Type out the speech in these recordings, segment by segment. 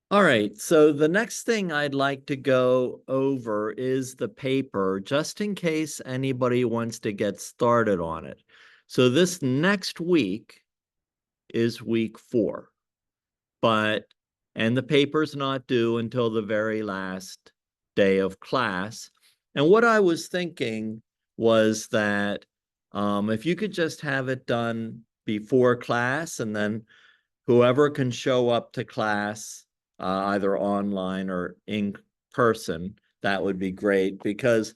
All right, so the next thing I'd like to go over is the paper, just in case anybody wants to get started on it. So this next week is week 4, but and the paper's not due until the very last day of class. And what I was thinking was that if you could just have it done before class, and then whoever can show up to class, either online or in person, that would be great because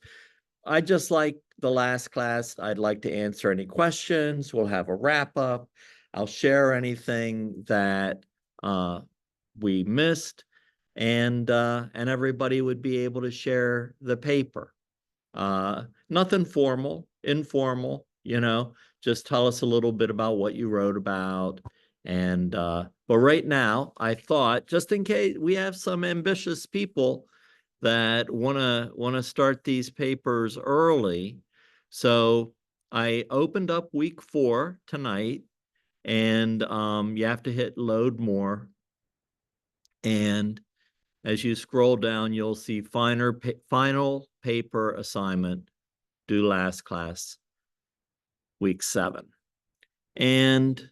I just like the last class. I'd like to answer any questions. We'll have a wrap up. I'll share anything that uh, we missed, and everybody would be able to share the paper. Nothing formal, informal, just tell us a little bit about what you wrote about. And but right now, I thought, just in case we have some ambitious people that wanna start these papers early. So I opened up week 4 tonight, and you have to hit load more. And as you scroll down, you'll see final paper assignment due last class, week 7. And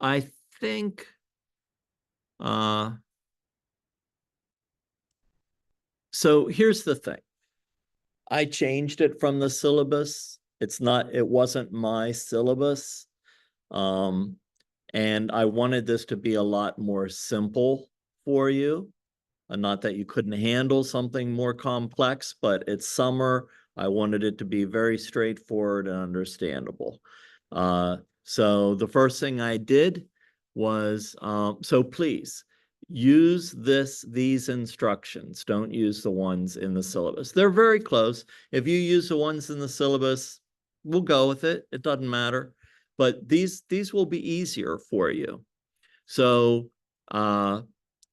I think uh so here's the thing. I changed it from the syllabus. It wasn't my syllabus. Um, and I wanted this to be a lot more simple for you. Not that you couldn't handle something more complex, but it's summer. I wanted it to be very straightforward and understandable. So the first thing I did was, so please use these instructions. Don't use the ones in the syllabus. They're very close. If you use the ones in the syllabus, we'll go with it. It doesn't matter. But these will be easier for you. So I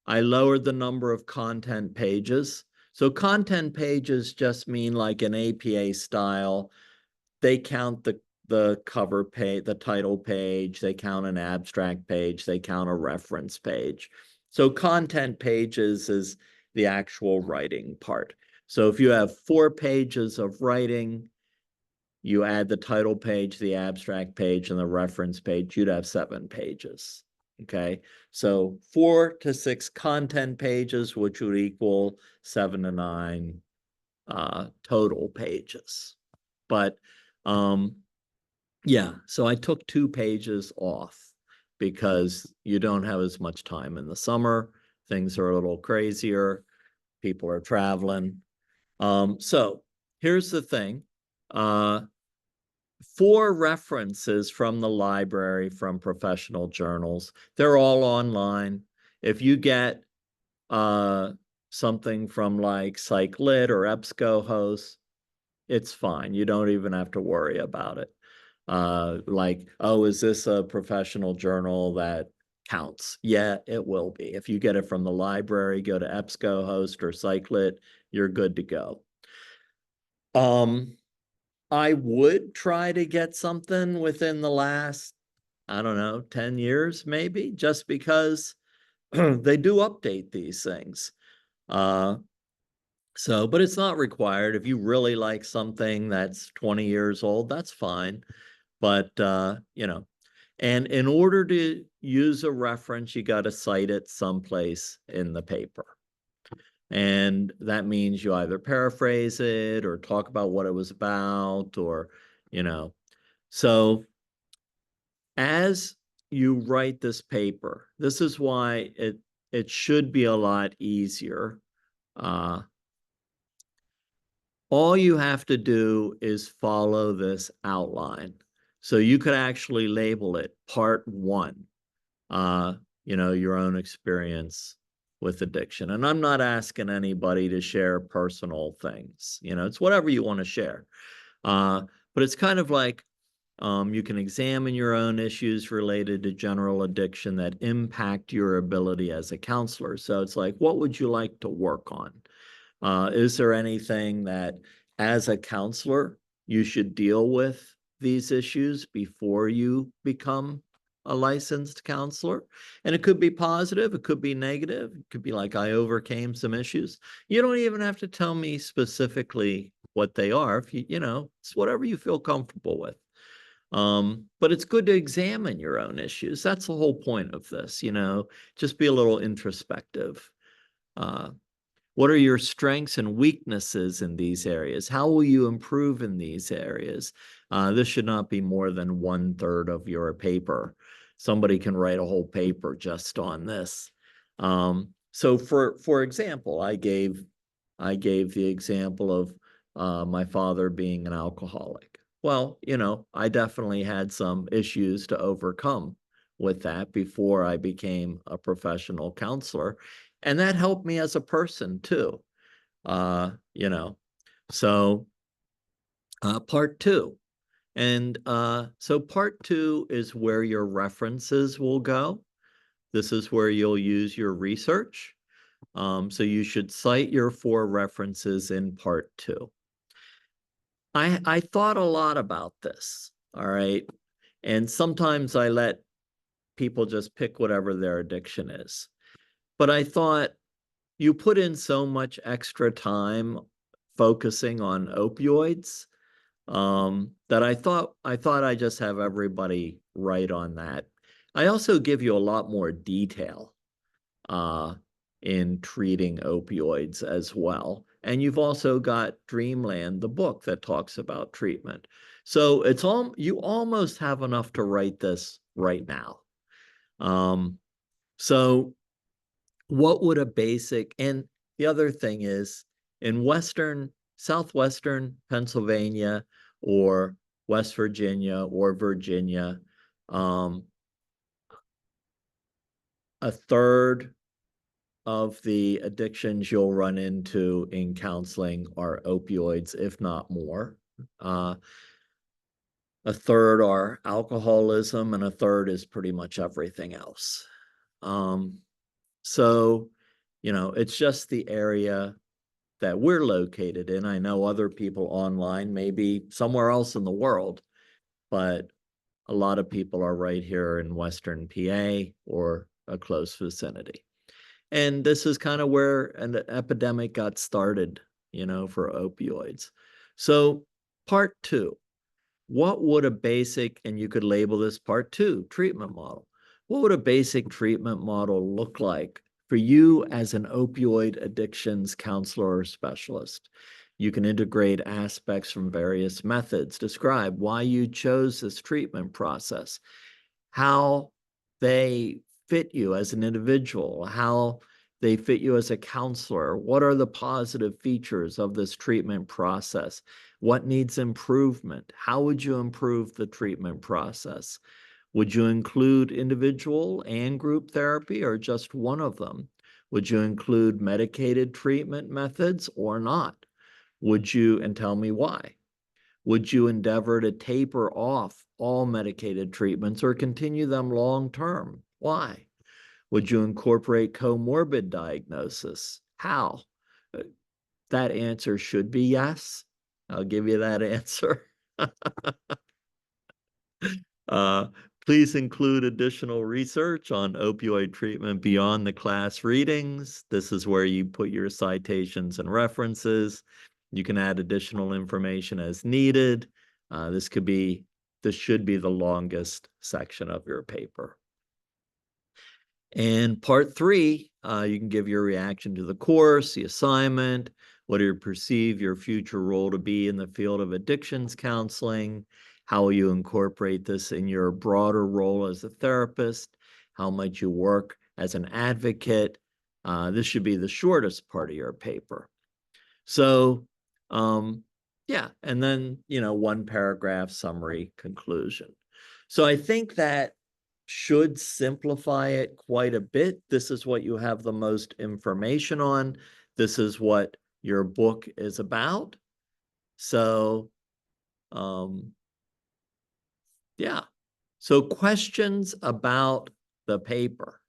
lowered the number of content pages. So content pages just mean, like an APA style, they count the cover page, the title page, they count an abstract page, they count a reference page. So content pages is the actual writing part. So if you have 4 pages of writing, you add the title page, the abstract page, and the reference page, you'd have 7 pages. Okay, so 4 to 6 content pages, which would equal 7 to 9 total pages. But yeah, so I took 2 pages off because you don't have as much time in the summer. Things are a little crazier. People are traveling. So here's the thing. 4 references from the library from professional journals. They're all online. If you get uh, something from like PsychLit or EBSCOhost, it's fine. You don't even have to worry about it. Like, oh, is this a professional journal that counts? Yeah, it will be. If you get it from the library, go to EBSCOhost or PsychLit, you're good to go. I would try to get something within the last, I don't know, 10 years maybe, just because they do update these things. Uh, but it's not required. If you really like something that's 20 years old, that's fine. But, and in order to use a reference, you got to cite it someplace in the paper. And that means you either paraphrase it or talk about what it was about, or, you know. So as you write this paper, this is why it should be a lot easier. Uh, all you have to do is follow this outline. So you could actually label it part 1, uh, your own experience with addiction. And I'm not asking anybody to share personal things. It's whatever you want to share. Uh, but it's kind of like, you can examine your own issues related to general addiction that impact your ability as a counselor. So it's like, what would you like to work on? Is there anything that, as a counselor, you should deal with these issues before you become a licensed counselor. And it could be positive, it could be negative, it could be like I overcame some issues. You don't even have to tell me specifically what they are. If it's whatever you feel comfortable with. But it's good to examine your own issues. That's the whole point of this, just be a little introspective. Uh, what are your strengths and weaknesses in these areas? How will you improve in these areas? This should not be more than 1/3 of your paper. Somebody can write a whole paper just on this. So for example, I gave the example of my father being an alcoholic. Well, I definitely had some issues to overcome with that before I became a professional counselor. And that helped me as a person too. Uh, you know, so part two. And so part two is where your references will go. This is where you'll use your research. So you should cite your 4 references in part two. I thought a lot about this, all right? And sometimes I let people just pick whatever their addiction is. But I thought you put in so much extra time focusing on opioids that I thought I just have everybody right on that. I also give you a lot more detail uh, in treating opioids as well. And you've also got Dreamland, the book that talks about treatment. So you almost have enough to write this right now. So what would a basic, and the other thing is in southwestern Pennsylvania or West Virginia or Virginia, a third of the addictions you'll run into in counseling are opioids, if not more. A third are alcoholism, and a third is pretty much everything else. So, it's just the area that we're located in. I know other people online may be somewhere else in the world, but a lot of people are right here in Western PA or a close vicinity. And this is kind of where an epidemic got started, for opioids. So part two, what would a basic, and you could label this part two, treatment model. What would a basic treatment model look like for you as an opioid addictions counselor or specialist? You can integrate aspects from various methods, describe why you chose this treatment process, how they fit you as an individual, how they fit you as a counselor. What are the positive features of this treatment process? What needs improvement? How would you improve the treatment process? Would you include individual and group therapy or just one of them? Would you include medicated treatment methods or not? And tell me why. Would you endeavor to taper off all medicated treatments or continue them long term? Why? Would you incorporate comorbid diagnosis? How? That answer should be yes. I'll give you that answer. Uh, please include additional research on opioid treatment beyond the class readings. This is where you put your citations and references. You can add additional information as needed. This should be the longest section of your paper. And part three, you can give your reaction to the course, the assignment, what do you perceive your future role to be in the field of addictions counseling? How will you incorporate this in your broader role as a therapist? How might you work as an advocate? This should be the shortest part of your paper. So, yeah, and then, 1 paragraph summary conclusion. So I think that should simplify it quite a bit. This is what you have the most information on. This is what your book is about. So, yeah. So questions about the paper.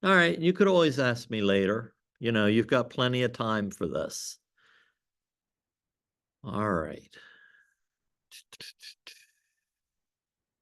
All right, you could always ask me later. You know, you've got plenty of time for this. All right.